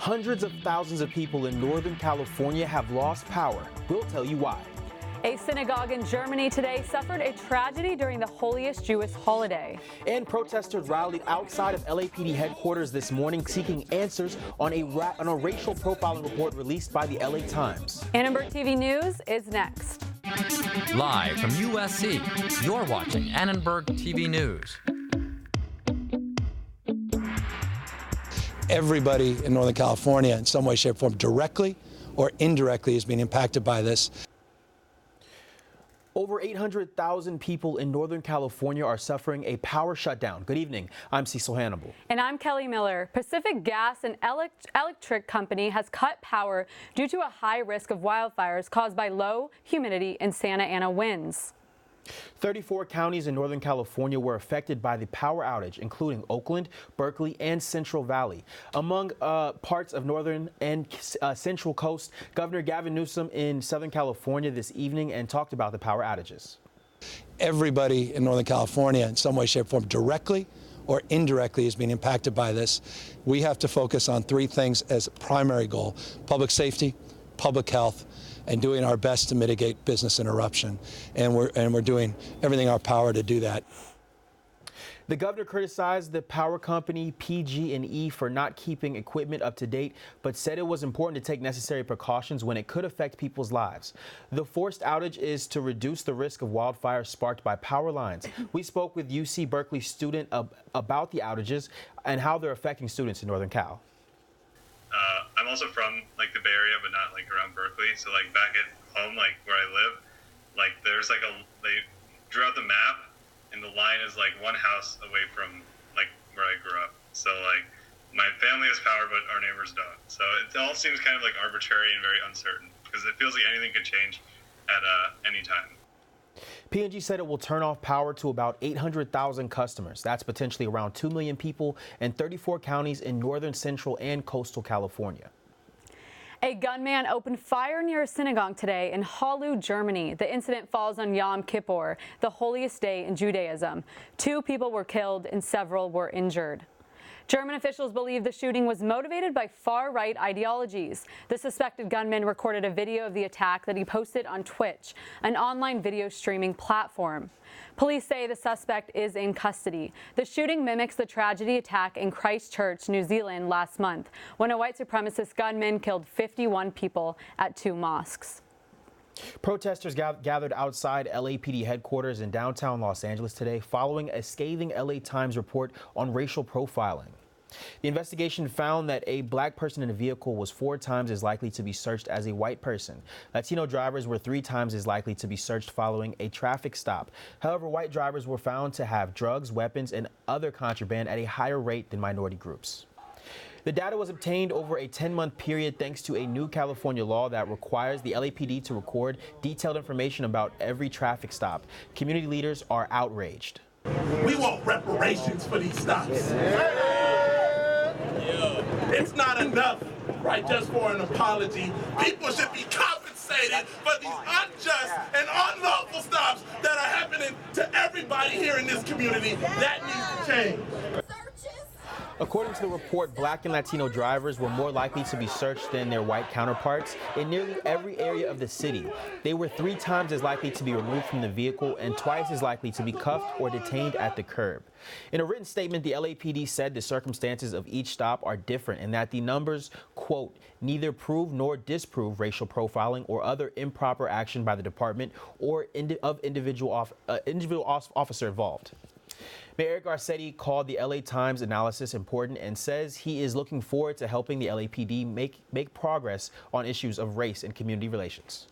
Hundreds of thousands of people in Northern California have lost power. We'll tell you why. A synagogue in Germany today suffered a tragedy during the holiest Jewish holiday. And protesters rallied outside of LAPD headquarters this morning seeking answers on a racial profiling report released by the LA Times. Annenberg TV News is next. Live from USC, you're watching Annenberg TV News. Everybody in Northern California in some way, shape, or form, directly or indirectly, is being impacted by this. Over 800,000 people in Northern California are suffering a power shutdown. Good evening. I'm Cecil Hannibal. And I'm Kellie Miller. Pacific Gas and Electric Company has cut power due to a high risk of wildfires caused by low humidity and Santa Ana winds. 34 counties in Northern California were affected by the power outage, including Oakland, Berkeley, and Central Valley. Among parts of Northern and Central Coast, Governor Gavin Newsom in Southern California this evening and talked about the power outages. Everybody in Northern California in some way, shape, or form, directly or indirectly, is being impacted by this. We have to focus on three things as a primary goal: public safety, public health, and doing our best to mitigate business interruption. And we're doing everything in our power to do that. The governor criticized the power company PG&E for not keeping equipment up to date, but said it was important to take necessary precautions when it could affect people's lives. The forced outage is to reduce the risk of wildfires sparked by power lines. We spoke with UC Berkeley student about the outages and how they're affecting students in Northern Cal. I'm also from the Bay Area, but not around Berkeley. So back at home, where I live, there's they drew out the map, and the line is one house away from where I grew up. So my family has power, but our neighbors don't. So it all seems kind of arbitrary and very uncertain, because it feels like anything could change at any time. P&G said it will turn off power to about 800,000 customers. That's potentially around 2 million people in 34 counties in northern, central, and coastal California. A gunman opened fire near a synagogue today in Halle, Germany. The incident falls on Yom Kippur, the holiest day in Judaism. 2 people were killed and several were injured. German officials believe the shooting was motivated by far-right ideologies. The suspected gunman recorded a video of the attack that he posted on Twitch, an online video streaming platform. Police say the suspect is in custody. The shooting mimics the tragedy attack in Christchurch, New Zealand last month, when a white supremacist gunman killed 51 people at 2 mosques. Protesters gathered outside LAPD headquarters in downtown Los Angeles today following a scathing LA Times report on racial profiling. The investigation found that a black person in a vehicle was 4 times as likely to be searched as a white person. Latino drivers were 3 times as likely to be searched following a traffic stop. However, white drivers were found to have drugs, weapons, and other contraband at a higher rate than minority groups. The data was obtained over a 10-month period thanks to a new California law that requires the LAPD to record detailed information about every traffic stop. Community leaders are outraged. We want reparations for these stops. It's not enough, right, just for an apology. People should be compensated for these unjust and unlawful stops that are happening to everybody here in this community. That needs to change. According to the report, black and Latino drivers were more likely to be searched than their white counterparts in nearly every area of the city. They were 3 times as likely to be removed from the vehicle and twice as likely to be cuffed or detained at the curb. In a written statement, the LAPD said the circumstances of each stop are different and that the numbers, quote, neither prove nor disprove racial profiling or other improper action by the department or individual officer involved. Mayor Eric Garcetti called the LA Times analysis important and says he is looking forward to helping the LAPD make progress on issues of race and community relations.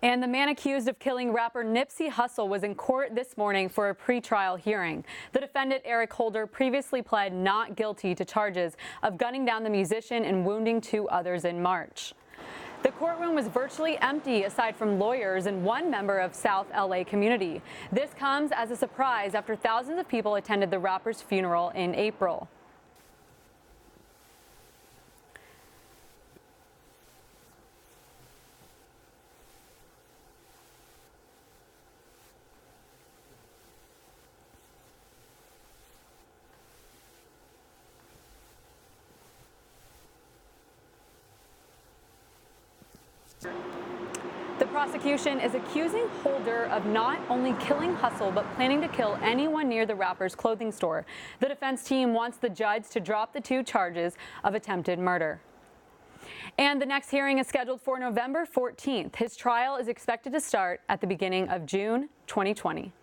And the man accused of killing rapper Nipsey Hussle was in court this morning for a pretrial hearing. The defendant, Eric Holder, previously pled not guilty to charges of gunning down the musician and wounding 2 others in March. The courtroom was virtually empty aside from lawyers and 1 member of South LA community. This comes as a surprise after thousands of people attended the rapper's funeral in April. prosecution is accusing Holder of not only killing Hustle, but planning to kill anyone near the rapper's clothing store. The defense team wants the judge to drop the 2 charges of attempted murder. And the next hearing is scheduled for November 14th. His trial is expected to start at the beginning of June 2020.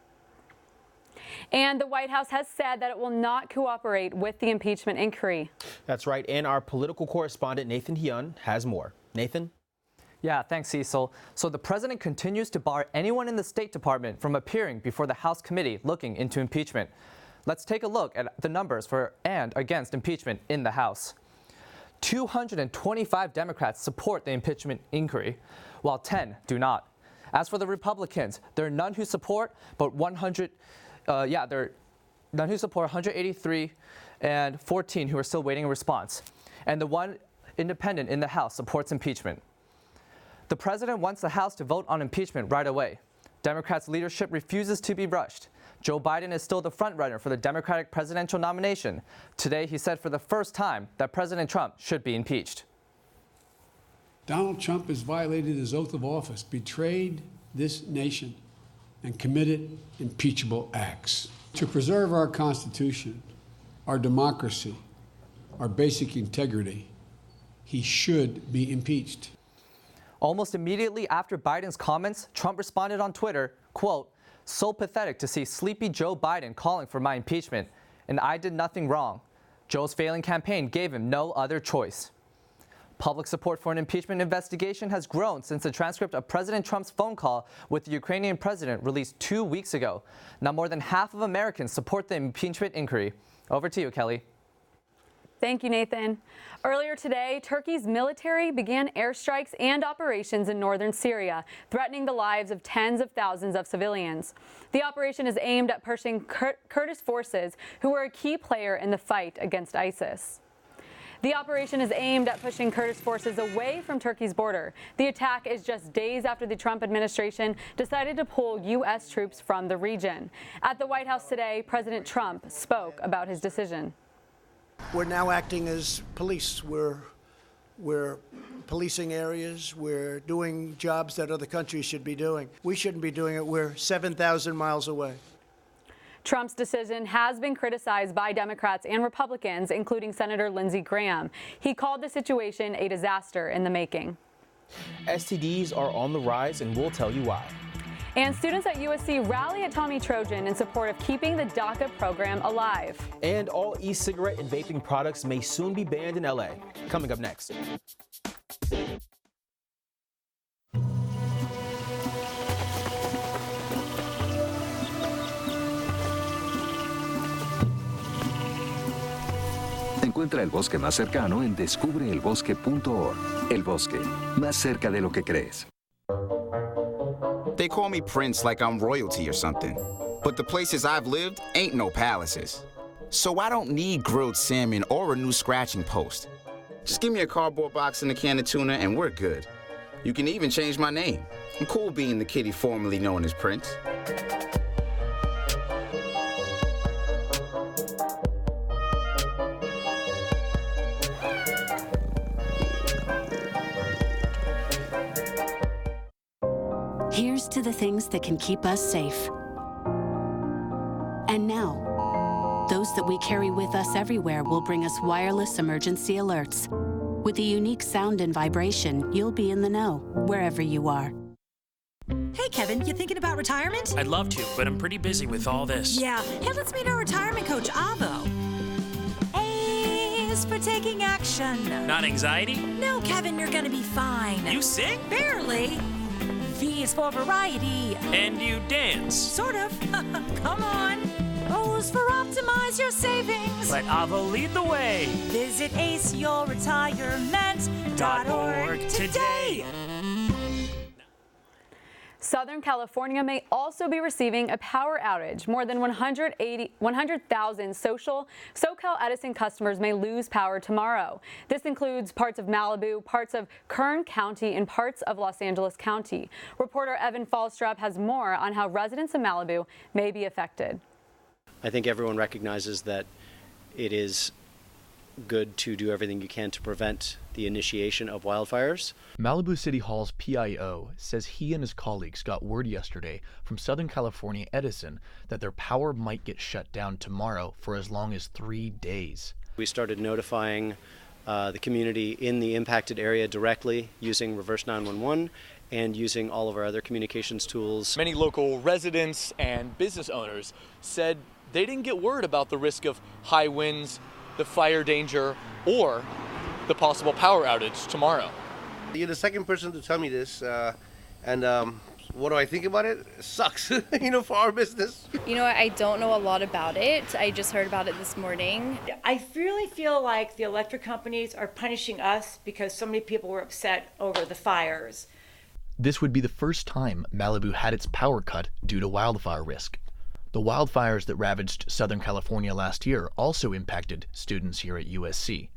And the White House has said that it will not cooperate with the impeachment inquiry. That's right, and our political correspondent Nathan Hyun has more. Nathan? Yeah, thanks, Cecil. So the president continues to bar anyone in the State Department from appearing before the House committee looking into impeachment. Let's take a look at the numbers for and against impeachment in the House. 225 Democrats support the impeachment inquiry, while 10 do not. As for the Republicans, there are none who support, but 183 and 14 who are still waiting a response. And the one independent in the House supports impeachment. The president wants the House to vote on impeachment right away. Democrats' leadership refuses to be rushed. Joe Biden is still the frontrunner for the Democratic presidential nomination. Today, he said for the first time that President Trump should be impeached. Donald Trump has violated his oath of office, betrayed this nation, and committed impeachable acts. To preserve our Constitution, our democracy, our basic integrity, he should be impeached. Almost immediately after Biden's comments, Trump responded on Twitter, quote, "So pathetic to see sleepy Joe Biden calling for my impeachment, and I did nothing wrong. Joe's failing campaign gave him no other choice." Public support for an impeachment investigation has grown since the transcript of President Trump's phone call with the Ukrainian president released 2 weeks ago. Now more than half of Americans support the impeachment inquiry. Over to you, Kellie. Thank you, Nathan. Earlier today, Turkey's military began airstrikes and operations in northern Syria, threatening the lives of tens of thousands of civilians. The operation is aimed at pushing Kurdish forces, who are a key player in the fight against ISIS. The operation is aimed at pushing Kurdish forces away from Turkey's border. The attack is just days after the Trump administration decided to pull U.S. troops from the region. At the White House today, President Trump spoke about his decision. We're now acting as police. We're policing areas. We're doing jobs that other countries should be doing. We shouldn't be doing it. We're 7,000 miles away. Trump's decision has been criticized by Democrats and Republicans, including Senator Lindsey Graham. He called the situation a disaster in the making. STDs are on the rise, and we'll tell you why. And students at USC rally at Tommy Trojan in support of keeping the DACA program alive. And all e-cigarette and vaping products may soon be banned in LA. Coming up next. Encuentra el bosque más cercano en descubreelbosque.org. El bosque, más cerca de lo que crees. They call me Prince like I'm royalty or something. But the places I've lived ain't no palaces. So I don't need grilled salmon or a new scratching post. Just give me a cardboard box and a can of tuna and we're good. You can even change my name. I'm cool being the kitty formerly known as Prince. Here's to the things that can keep us safe. And now, those that we carry with us everywhere will bring us wireless emergency alerts. With the unique sound and vibration, you'll be in the know, wherever you are. Hey, Kevin, you thinking about retirement? I'd love to, but I'm pretty busy with all this. Yeah. Hey, let's meet our retirement coach, Avo. A is for taking action. Not anxiety? No, Kevin, you're gonna be fine. You sing? Barely. V is for variety. And you dance? Sort of. Come on. O is for optimize your savings. Let Avo lead the way. Visit aceyourretirement.org today. Southern California may also be receiving a power outage. More than 100,000 SoCal Edison customers may lose power tomorrow. This includes parts of Malibu, parts of Kern County, and parts of Los Angeles County. Reporter Evan Falstrup has more on how residents of Malibu may be affected. I think everyone recognizes that it is good to do everything you can to prevent the initiation of wildfires. Malibu City Hall's PIO says he and his colleagues got word yesterday from Southern California Edison that their power might get shut down tomorrow for as long as 3 days. We started notifying the community in the impacted area directly using reverse 911 and using all of our other communications tools. Many local residents and business owners said they didn't get word about the risk of high winds, the fire danger, or the possible power outage tomorrow. You're the second person to tell me this, and what do I think about it? It sucks, for our business. I don't know a lot about it. I just heard about it this morning. I really feel like the electric companies are punishing us because so many people were upset over the fires. This would be the first time Malibu had its power cut due to wildfire risk. The wildfires that ravaged Southern California last year also impacted students here at USC.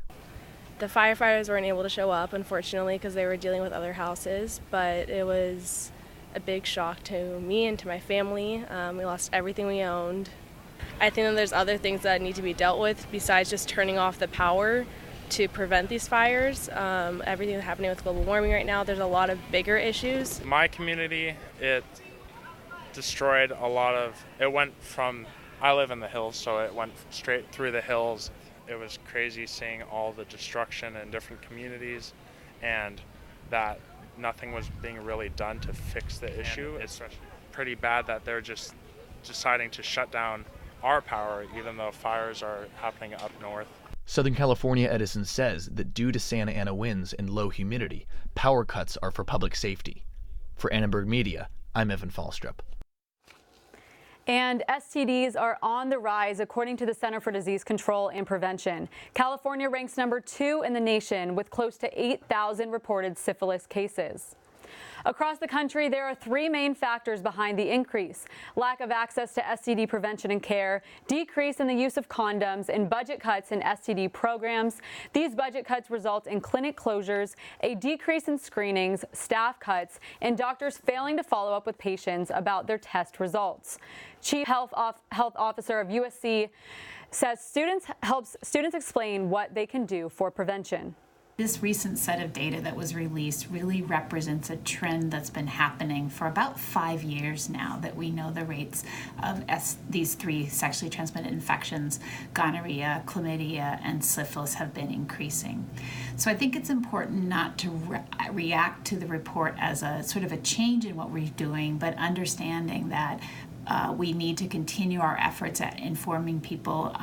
The firefighters weren't able to show up, unfortunately, because they were dealing with other houses, but it was a big shock to me and to my family. We lost everything we owned. I think that there's other things that need to be dealt with besides just turning off the power to prevent these fires. Everything that's happening with global warming right now, there's a lot of bigger issues. My community, it destroyed a lot of, I live in the hills, so it went straight through the hills. It was crazy seeing all the destruction in different communities and that nothing was being really done to fix the issue. It's pretty bad that they're just deciding to shut down our power even though fires are happening up north. Southern California Edison says that due to Santa Ana winds and low humidity, power cuts are for public safety. For Annenberg Media, I'm Evan Falstrup. And STDs are on the rise, according to the Center for Disease Control and Prevention. California ranks #2 in the nation with close to 8,000 reported syphilis cases. Across the country, there are 3 main factors behind the increase: lack of access to STD prevention and care, decrease in the use of condoms, and budget cuts in STD programs. These budget cuts result in clinic closures, a decrease in screenings, staff cuts, and doctors failing to follow up with patients about their test results. Chief Health Officer of USC says helps students explain what they can do for prevention. This recent set of data that was released really represents a trend that's been happening for about 5 years now, that we know the rates of these 3 sexually transmitted infections, gonorrhea, chlamydia, and syphilis, have been increasing. So I think it's important not to react to the report as a sort of a change in what we're doing, but understanding that we need to continue our efforts at informing people,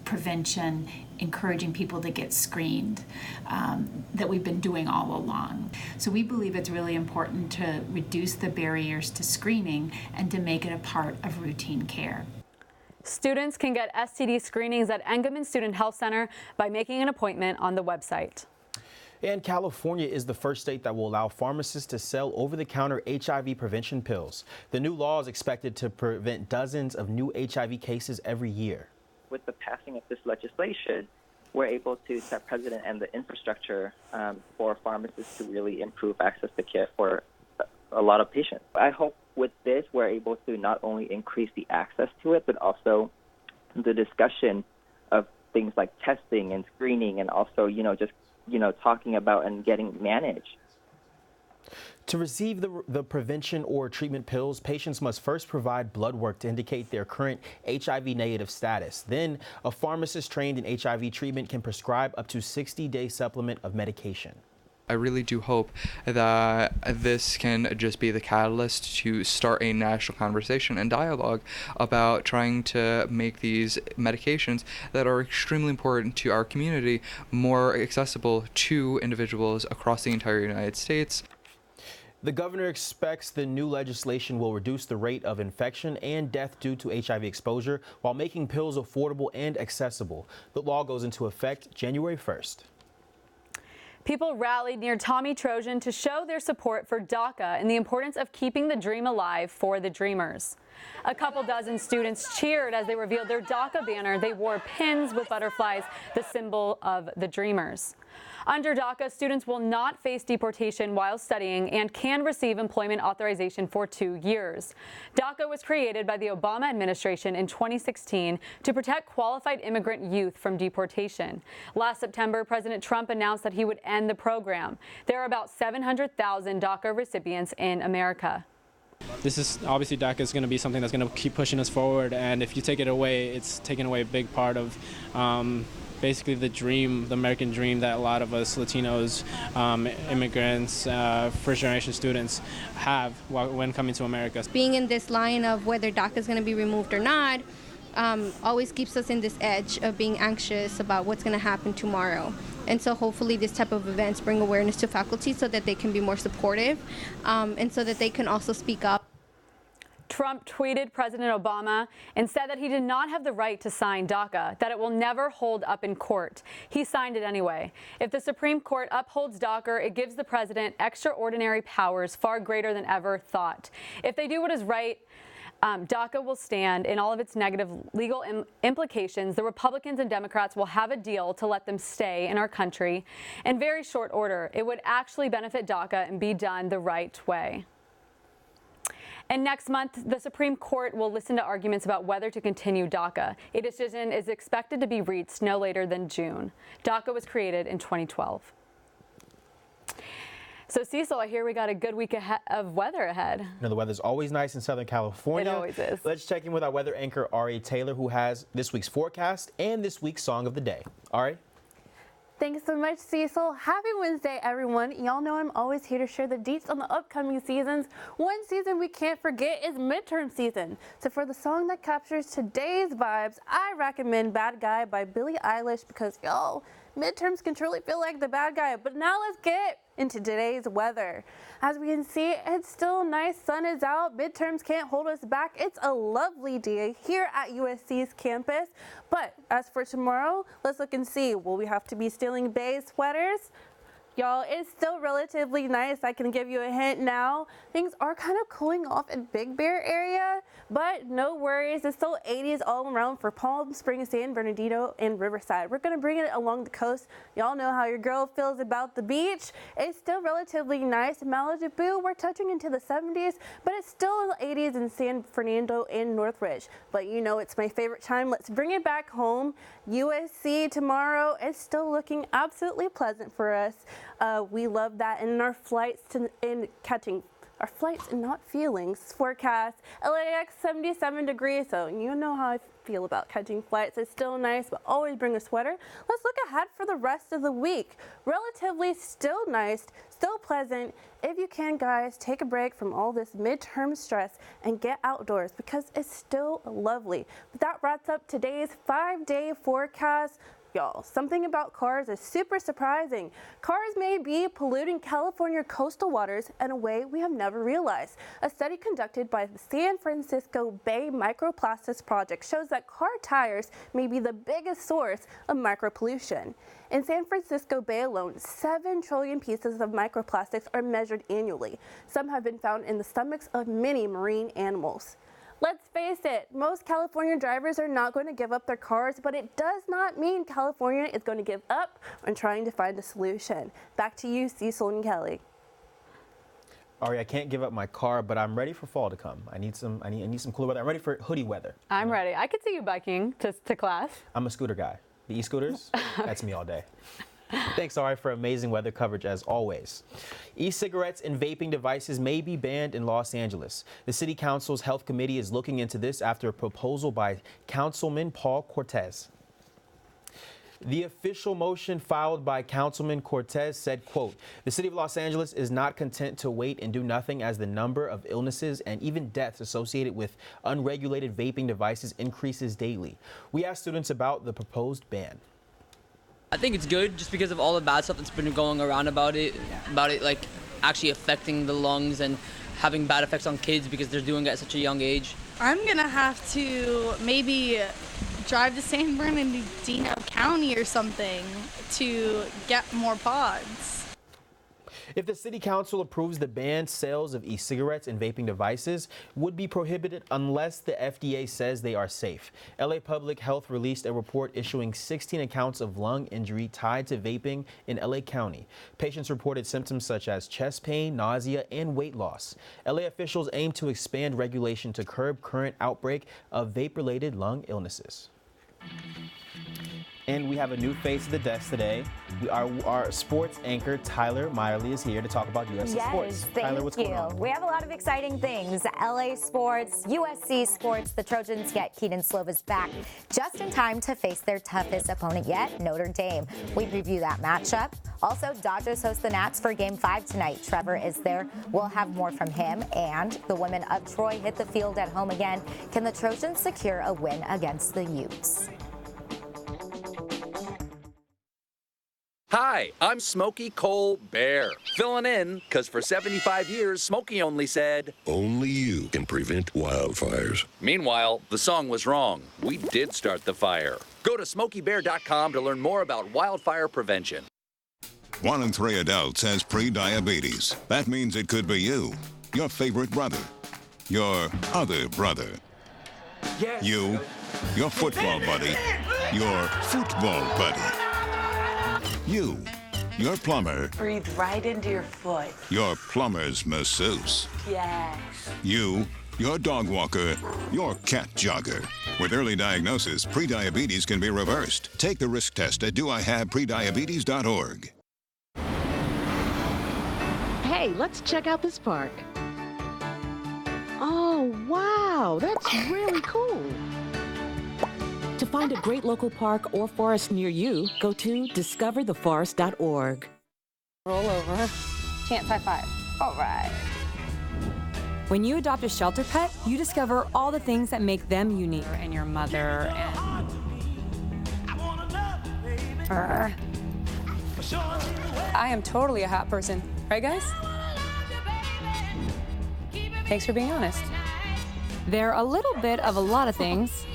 prevention, encouraging people to get screened, that we've been doing all along. So we believe it's really important to reduce the barriers to screening and to make it a part of routine care. Students can get STD screenings at Engelman Student Health Center by making an appointment on the website. And California is the first state that will allow pharmacists to sell over-the-counter HIV prevention pills. The new law is expected to prevent dozens of new HIV cases every year. With the passing of this legislation, we're able to set precedent and the infrastructure for pharmacists to really improve access to care for a lot of patients. I hope with this, we're able to not only increase the access to it, but also the discussion of things like testing and screening, and also, just talking about and getting managed. To receive the prevention or treatment pills, patients must first provide blood work to indicate their current HIV negative status. Then, a pharmacist trained in HIV treatment can prescribe up to 60-day supplement of medication. I really do hope that this can just be the catalyst to start a national conversation and dialogue about trying to make these medications that are extremely important to our community more accessible to individuals across the entire United States. The governor expects the new legislation will reduce the rate of infection and death due to HIV exposure while making pills affordable and accessible. The law goes into effect January 1st. People rallied near Tommy Trojan to show their support for DACA and the importance of keeping the dream alive for the dreamers. A couple dozen students cheered as they revealed their DACA banner. They wore pins with butterflies, the symbol of the dreamers. Under DACA, students will not face deportation while studying and can receive employment authorization for 2 years. DACA was created by the Obama administration in 2016 to protect qualified immigrant youth from deportation. Last September, President Trump announced that he would end the program. There are about 700,000 DACA recipients in America. This is obviously DACA is going to be something that's going to keep pushing us forward, and if you take it away, it's taking away a big part of basically the dream, the American dream that a lot of us Latinos, immigrants, first-generation students have when coming to America. Being in this line of whether DACA is going to be removed or not always keeps us in this edge of being anxious about what's going to happen tomorrow. And so hopefully this type of events bring awareness to faculty so that they can be more supportive and so that they can also speak up. Trump tweeted President Obama and said that he did not have the right to sign DACA, that it will never hold up in court. He signed it anyway. If the Supreme Court upholds DACA, it gives the president extraordinary powers far greater than ever thought. If they do what is right, DACA will stand in all of its negative legal implications. The Republicans and Democrats will have a deal to let them stay in our country in very short order. It would actually benefit DACA and be done the right way. And next month, the Supreme Court will listen to arguments about whether to continue DACA. A decision is expected to be reached no later than June. DACA was created in 2012. So, Cecil, I hear we got a good week of weather ahead. The weather's always nice in Southern California. It always is. Let's check in with our weather anchor, Ari Taylor, who has this week's forecast and this week's song of the day. Ari? Thanks so much, Cecil. Happy Wednesday, everyone. Y'all know I'm always here to share the deets on the upcoming seasons. One season we can't forget is midterm season. So for the song that captures today's vibes, I recommend Bad Guy by Billie Eilish because, y'all, midterms can truly feel like the bad guy. But now let's get into today's weather. As we can see, it's still nice, sun is out, midterms can't hold us back. It's a lovely day here at USC's campus. But as for tomorrow, let's look and see. Will we have to be stealing Bay sweaters? Y'all, it's still relatively nice. I can give you a hint now. Things are kind of cooling off in Big Bear area, but no worries. It's still 80s all around for Palm Springs, San Bernardino, and Riverside. We're going to bring it along the coast. Y'all know how your girl feels about the beach. It's still relatively nice. Malibu, we're touching into the 70s, but it's still 80s in San Fernando and Northridge. But you know, it's my favorite time. Let's bring it back home. USC tomorrow is still looking absolutely pleasant for us. We love that in our flights our flights and not feelings forecast. LAX 77 degrees, so you know how I feel about catching flights. It's still nice, but always bring a sweater. Let's look ahead for the rest of the week. Relatively still nice, still pleasant. If you can, guys, take a break from all this midterm stress and get outdoors because it's still lovely. But that wraps up today's 5-day forecast. Y'all, something about cars is super surprising. Cars may be polluting California coastal waters in a way we have never realized. A study conducted by the San Francisco Bay Microplastics Project shows that car tires may be the biggest source of micropollution. In San Francisco Bay alone, 7 trillion pieces of microplastics are measured annually. Some have been found in the stomachs of many marine animals. Let's face it, most California drivers are not going to give up their cars, but it does not mean California is going to give up on trying to find a solution. Back to you, Cecil and Kellie. Ari, I can't give up my car, but I'm ready for fall to come. I need some cooler weather. I'm ready for hoodie weather. I'm ready. I could see you biking to class. I'm a scooter guy. The e-scooters, that's me all day. Thanks, Ari, for amazing weather coverage as always. E-cigarettes and vaping devices may be banned in Los Angeles. The City Council's Health Committee is looking into this after a proposal by Councilman Paul Cortez. The official motion filed by Councilman Cortez said, quote, "The city of Los Angeles is not content to wait and do nothing as the number of illnesses and even deaths associated with unregulated vaping devices increases daily." We asked students about the proposed ban. I think it's good just because of all the bad stuff that's been going around about it like actually affecting the lungs and having bad effects on kids because they're doing it at such a young age. I'm gonna have to maybe drive to San Bernardino County or something to get more pods. If the city council approves the ban, sales of e-cigarettes and vaping devices would be prohibited unless the FDA says they are safe. LA Public Health released a report issuing 16 accounts of lung injury tied to vaping in LA County. Patients reported symptoms such as chest pain, nausea, and weight loss. LA officials aim to expand regulation to curb current outbreak of vape-related lung illnesses. And we have a new face to the desk today. Our sports anchor, Tyler Miley, is here to talk about USC sports. Tyler, what's going on? We have a lot of exciting things. LA sports, USC sports. The Trojans get Kedon Slovis back just in time to face their toughest opponent yet, Notre Dame. We preview that matchup. Also, Dodgers host the Nats for Game 5 tonight. Trevor is there. We'll have more from him. And the women of Troy hit the field at home again. Can the Trojans secure a win against the Utes? Hi, I'm Smokey Bear, filling in because for 75 years, Smokey only said, "Only you can prevent wildfires." Meanwhile, the song was wrong. We did start the fire. Go to SmokeyBear.com to learn more about wildfire prevention. 1 in 3 adults has prediabetes. That means it could be you, your favorite brother, your other brother, you, your football buddy, your football buddy. You, your plumber. Breathe right into your foot. Your plumber's masseuse. Yes. You, your dog walker, your cat jogger. With early diagnosis, prediabetes can be reversed. Take the risk test at doihaveprediabetes.org. Hey, let's check out this park. Oh, wow, that's really cool. To find a great local park or forest near you, go to discovertheforest.org. Roll over. Chance high five. All right. When you adopt a shelter pet, you discover all the things that make them unique. And your mother and... I am totally a hot person. Right, guys? Thanks for being honest. They're a little bit of a lot of things,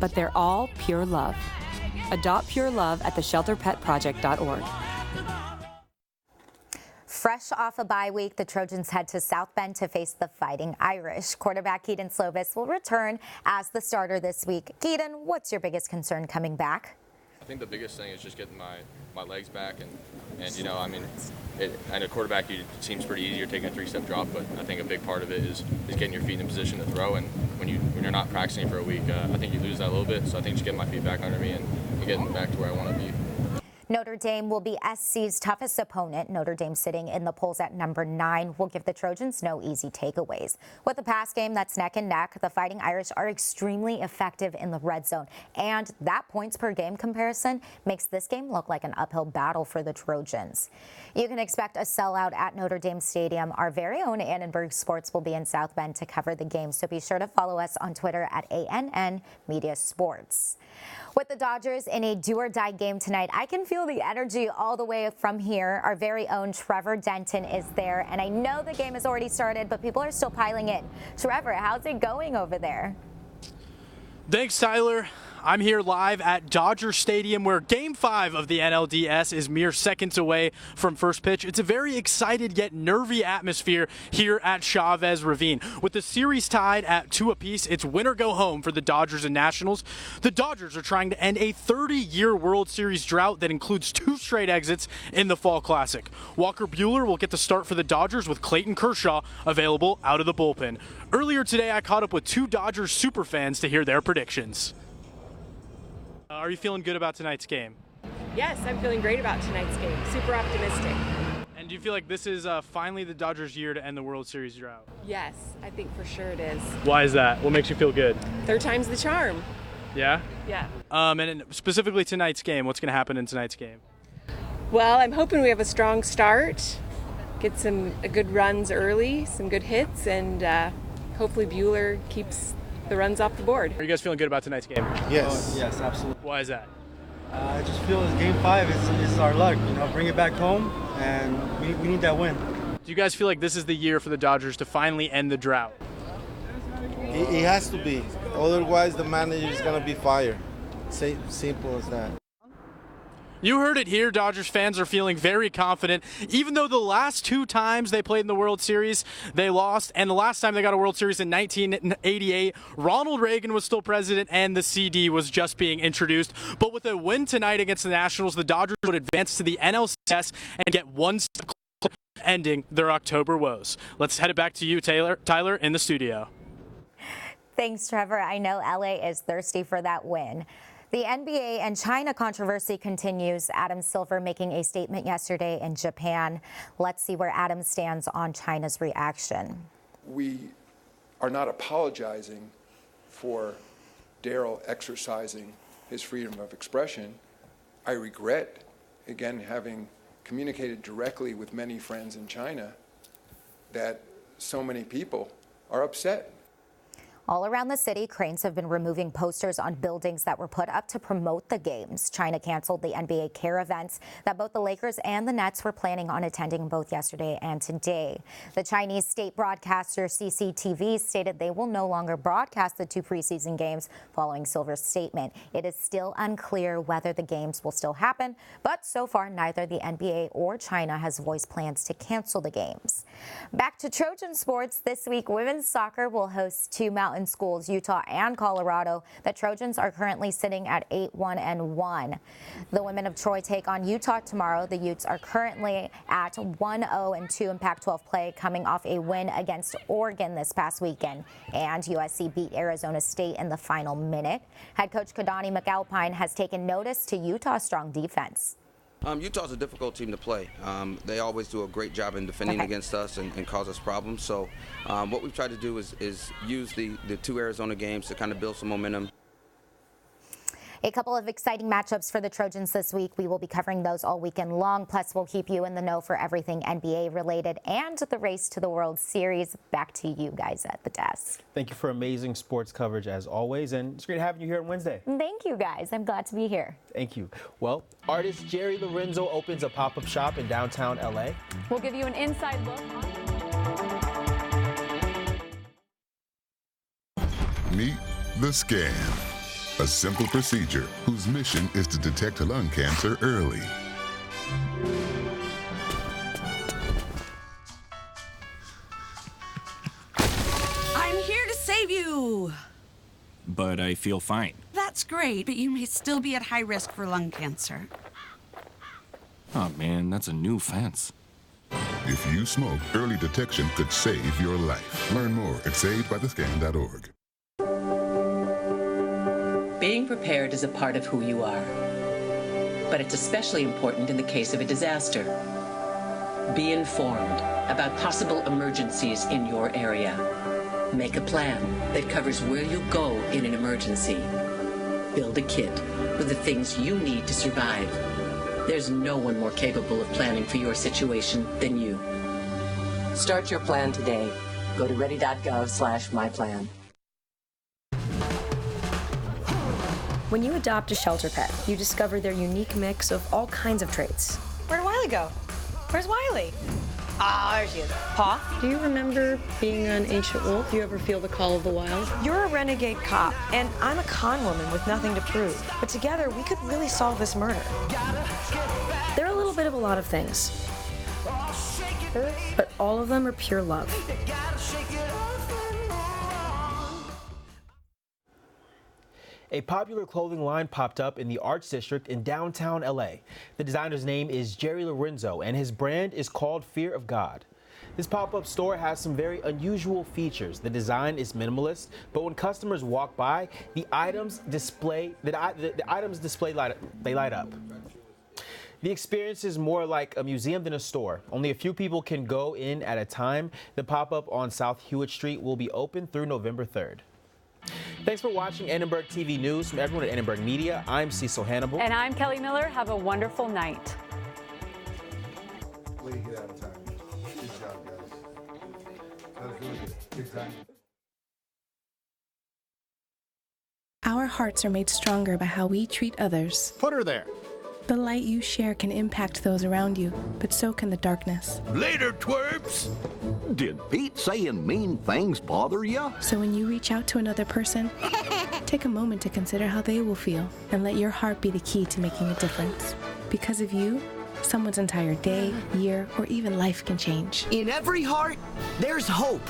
but they're all pure love. Adopt pure love at theshelterpetproject.org. Fresh off a bye week, the Trojans head to South Bend to face the Fighting Irish. Quarterback Kedon Slovis will return as the starter this week. Kedon, what's your biggest concern coming back? I think the biggest thing is just getting my legs back, and you know, I mean, and a quarterback, it seems pretty easy. You're taking a 3-step drop, but I think a big part of it is getting your feet in position to throw. And when you're not practicing for a week, I think you lose that a little bit. So I think just getting my feet back under me and getting back to where I want to be. Notre Dame will be SC's toughest opponent. Notre Dame sitting in the polls at number 9 will give the Trojans no easy takeaways. With the pass game that's neck and neck, the Fighting Irish are extremely effective in the red zone, and that points per game comparison makes this game look like an uphill battle for the Trojans. You can expect a sellout at Notre Dame Stadium. Our very own Annenberg Sports will be in South Bend to cover the game, so be sure to follow us on Twitter at ANN Media Sports. With the Dodgers in a do-or-die game tonight, I can feel the energy all the way from here. Our very own Trevor Denton is there, and I know the game has already started, but people are still piling in. Trevor, how's it going over there? Thanks, Tyler. I'm here live at Dodger Stadium, where Game 5 of the NLDS is mere seconds away from first pitch. It's a very excited yet nervy atmosphere here at Chavez Ravine. With the series tied at 2 apiece, it's win or go home for the Dodgers and Nationals. The Dodgers are trying to end a 30-year World Series drought that includes 2 straight exits in the Fall Classic. Walker Buehler will get the start for the Dodgers with Clayton Kershaw available out of the bullpen. Earlier today, I caught up with 2 Dodgers superfans to hear their predictions. Are you feeling good about tonight's game? Yes, I'm feeling great about tonight's game. Super optimistic. And do you feel like this is finally the Dodgers' year to end the World Series drought? Yes, I think for sure it is. Why is that? What makes you feel good? 3rd time's the charm. Yeah? Yeah. And specifically tonight's game, what's going to happen in tonight's game? Well, I'm hoping we have a strong start, get some good runs early, some good hits, and hopefully Buehler keeps the runs off the board. Are you guys feeling good about tonight's game? Yes. Yes, absolutely. Why is that? I just feel it's Game 5. It's our luck. You know, bring it back home, and we need that win. Do you guys feel like this is the year for the Dodgers to finally end the drought? It has to be. Otherwise, the manager is going to be fired. Simple as that. You heard it here. Dodgers fans are feeling very confident, even though the last 2 times they played in the World Series, they lost. And the last time they got a World Series in 1988, Ronald Reagan was still president and the CD was just being introduced. But with a win tonight against the Nationals, the Dodgers would advance to the NLCS and get one step closer to ending their October woes. Let's head it back to you, Tyler, in the studio. Thanks, Trevor. I know LA is thirsty for that win. The NBA and China controversy continues. Adam Silver making a statement yesterday in Japan. Let's see where Adam stands on China's reaction. We are not apologizing for Daryl exercising his freedom of expression. I regret, again, having communicated directly with many friends in China, that so many people are upset. All around the city, cranes have been removing posters on buildings that were put up to promote the games. China canceled the NBA Care events that both the Lakers and the Nets were planning on attending both yesterday and today. The Chinese state broadcaster CCTV stated they will no longer broadcast the 2 preseason games following Silver's statement. It is still unclear whether the games will still happen, but so far neither the NBA or China has voiced plans to cancel the games. Back to Trojan sports. This week, women's soccer will host 2 mountain schools, Utah and Colorado. The Trojans are currently sitting at 8-1-1. The women of Troy take on Utah tomorrow. The Utes are currently at 1-0-2 in Pac-12 play, coming off a win against Oregon this past weekend. And USC beat Arizona State in the final minute. Head coach Kadani McAlpine has taken notice to Utah's strong defense. Utah's a difficult team to play. They always do a great job in defending against us and cause us problems. So what we've tried to do is use the 2 Arizona games to kind of build some momentum. A couple of exciting matchups for the Trojans this week. We will be covering those all weekend long. Plus, we'll keep you in the know for everything NBA related and the race to the World Series. Back to you guys at the desk. Thank you for amazing sports coverage as always, and it's great having you here on Wednesday. Thank you, guys. I'm glad to be here. Thank you. Well, artist Jerry Lorenzo opens a pop-up shop in downtown LA. We'll give you an inside look on Meet the Scan. A simple procedure whose mission is to detect lung cancer early. I'm here to save you! But I feel fine. That's great, but you may still be at high risk for lung cancer. Oh man, that's a new fence. If you smoke, early detection could save your life. Learn more at savedbythescan.org. Being prepared is a part of who you are, but it's especially important in the case of a disaster. Be informed about possible emergencies in your area. Make a plan that covers where you'll go in an emergency. Build a kit with the things you need to survive. There's no one more capable of planning for your situation than you. Start your plan today. Go to ready.gov/myplan. When you adopt a shelter pet, you discover their unique mix of all kinds of traits. Where'd Wiley go? Where's Wiley? Ah, there she is. Paw? Do you remember being an ancient wolf? Do you ever feel the call of the wild? You're a renegade cop, and I'm a con woman with nothing to prove. But together, we could really solve this murder. They're a little bit of a lot of things, but all of them are pure love. A popular clothing line popped up in the Arts District in downtown LA. The designer's name is Jerry Lorenzo, and his brand is called Fear of God. This pop-up store has some very unusual features. The design is minimalist, but when customers walk by, the items display light up. The experience is more like a museum than a store. Only a few people can go in at a time. The pop-up on South Hewitt Street will be open through November 3rd. Thanks for watching Annenberg TV News. From everyone at Annenberg Media, I'm Cecil Hannibal. And I'm Kellie Miller. Have a wonderful night. Way to get out of time. Good job, guys. That was really good. Good time. Our hearts are made stronger by how we treat others. Put her there. The light you share can impact those around you, but so can the darkness. Later, twerps! Did Pete saying mean things bother you? So when you reach out to another person, take a moment to consider how they will feel and let your heart be the key to making a difference. Because of you, someone's entire day, year, or even life can change. In every heart, there's hope.